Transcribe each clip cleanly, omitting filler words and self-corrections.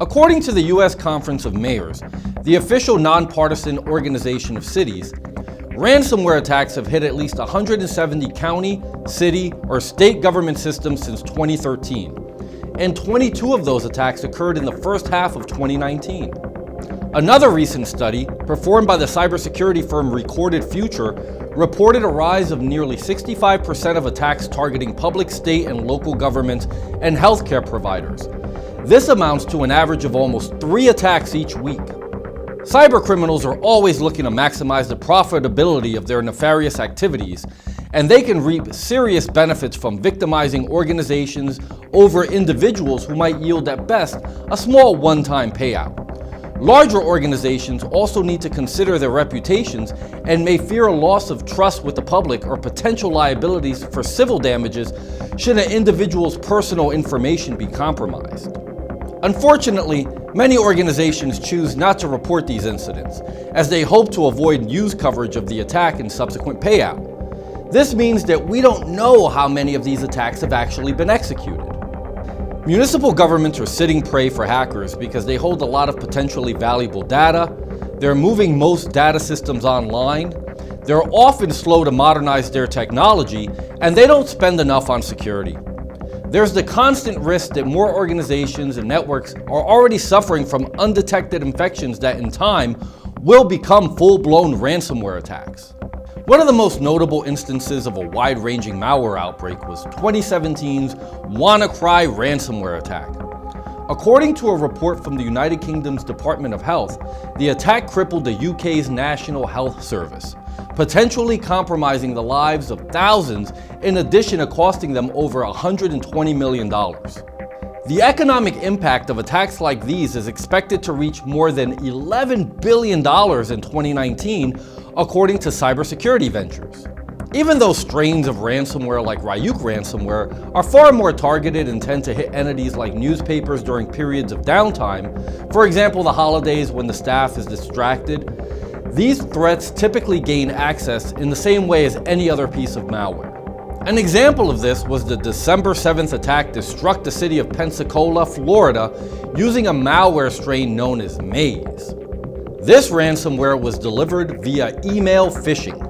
According to the U.S. Conference of Mayors, the official nonpartisan organization of cities, ransomware attacks have hit at least 170 county, city, or state government systems since 2013, and 22 of those attacks occurred in the first half of 2019. Another recent study, performed by the cybersecurity firm Recorded Future, reported a rise of nearly 65% of attacks targeting public, state, and local governments and healthcare providers. This amounts to an average of almost 3 attacks each week. Cybercriminals are always looking to maximize the profitability of their nefarious activities, and they can reap serious benefits from victimizing organizations over individuals who might yield at best a small one-time payout. Larger organizations also need to consider their reputations and may fear a loss of trust with the public or potential liabilities for civil damages should an individual's personal information be compromised. Unfortunately, many organizations choose not to report these incidents, as they hope to avoid news coverage of the attack and subsequent payout. This means that we don't know how many of these attacks have actually been executed. Municipal governments are sitting prey for hackers because they hold a lot of potentially valuable data, they're moving most data systems online, they're often slow to modernize their technology, and they don't spend enough on security. There's the constant risk that more organizations and networks are already suffering from undetected infections that in time will become full-blown ransomware attacks. One of the most notable instances of a wide-ranging malware outbreak was 2017's WannaCry ransomware attack. According to a report from the United Kingdom's Department of Health, the attack crippled the UK's National Health Service, potentially compromising the lives of thousands in addition to costing them over $120 million. The economic impact of attacks like these is expected to reach more than $11 billion in 2019, according to Cybersecurity Ventures. Even though strains of ransomware like Ryuk ransomware are far more targeted and tend to hit entities like newspapers during periods of downtime, for example the holidays when the staff is distracted, these threats typically gain access in the same way as any other piece of malware. An example of this was the December 7th attack that struck the city of Pensacola, Florida, using a malware strain known as Maze. This ransomware was delivered via email phishing.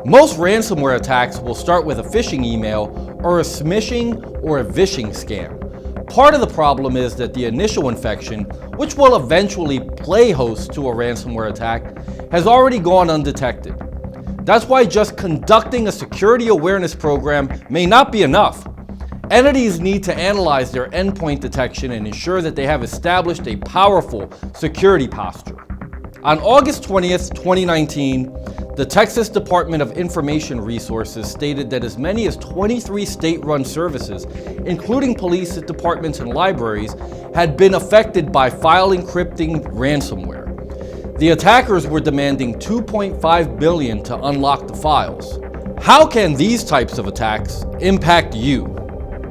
Most ransomware attacks will start with a phishing email or a smishing or a vishing scam. Part of the problem is that the initial infection, which will eventually play host to a ransomware attack, has already gone undetected. That's why just conducting a security awareness program may not be enough. Entities need to analyze their endpoint detection and ensure that they have established a powerful security posture. On August 20th, 2019, the Texas Department of Information Resources stated that as many as 23 state-run services, including police departments and libraries, had been affected by file encrypting ransomware. The attackers were demanding $2.5 billion to unlock the files. How can these types of attacks impact you?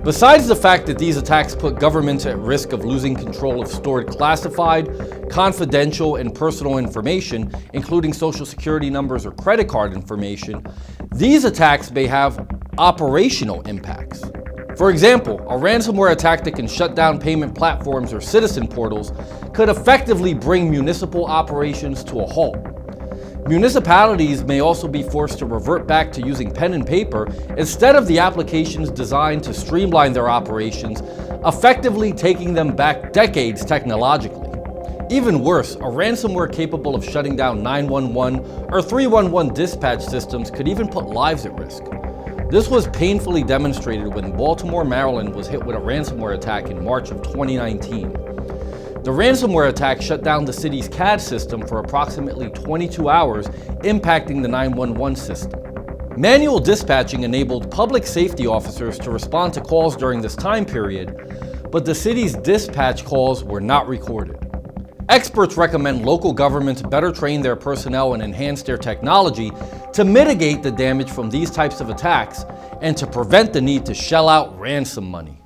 Besides the fact that these attacks put governments at risk of losing control of stored classified, confidential, and personal information, including social security numbers or credit card information, these attacks may have operational impacts. For example, a ransomware attack that can shut down payment platforms or citizen portals could effectively bring municipal operations to a halt. Municipalities may also be forced to revert back to using pen and paper instead of the applications designed to streamline their operations, effectively taking them back decades technologically. Even worse, a ransomware capable of shutting down 911 or 311 dispatch systems could even put lives at risk. This was painfully demonstrated when Baltimore, Maryland was hit with a ransomware attack in March of 2019. The ransomware attack shut down the city's CAD system for approximately 22 hours, impacting the 911 system. Manual dispatching enabled public safety officers to respond to calls during this time period, but the city's dispatch calls were not recorded. Experts recommend local governments better train their personnel and enhance their technology to mitigate the damage from these types of attacks and to prevent the need to shell out ransom money.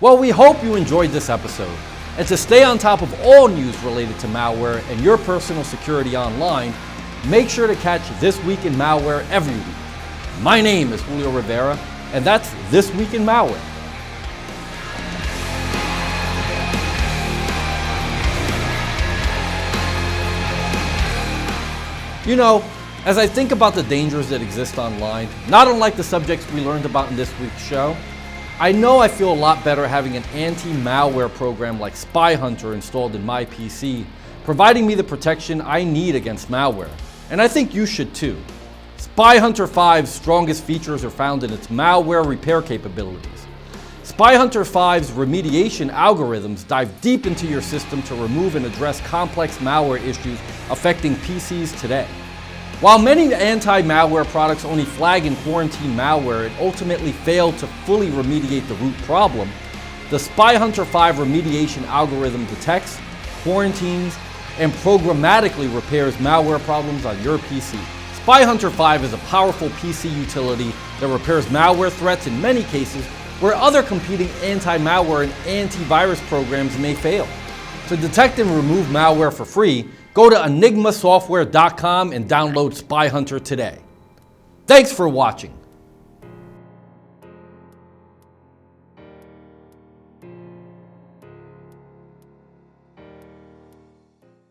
Well, we hope you enjoyed this episode. And to stay on top of all news related to malware and your personal security online, make sure to catch This Week in Malware every week. My name is Julio Rivera, and that's This Week in Malware. You know, as I think about the dangers that exist online, not unlike the subjects we learned about in this week's show, I know I feel a lot better having an anti-malware program like Spy Hunter installed in my PC, providing me the protection I need against malware. And I think you should too. Spy Hunter 5's strongest features are found in its malware repair capabilities. Spy Hunter 5's remediation algorithms dive deep into your system to remove and address complex malware issues affecting PCs today. While many anti-malware products only flag and quarantine malware and ultimately fail to fully remediate the root problem, the Spy Hunter 5 remediation algorithm detects, quarantines, and programmatically repairs malware problems on your PC. Spy Hunter 5 is a powerful PC utility that repairs malware threats in many cases where other competing anti-malware and antivirus programs may fail. To detect and remove malware for free, go to enigmasoftware.com and download Spy Hunter today. Thanks for watching.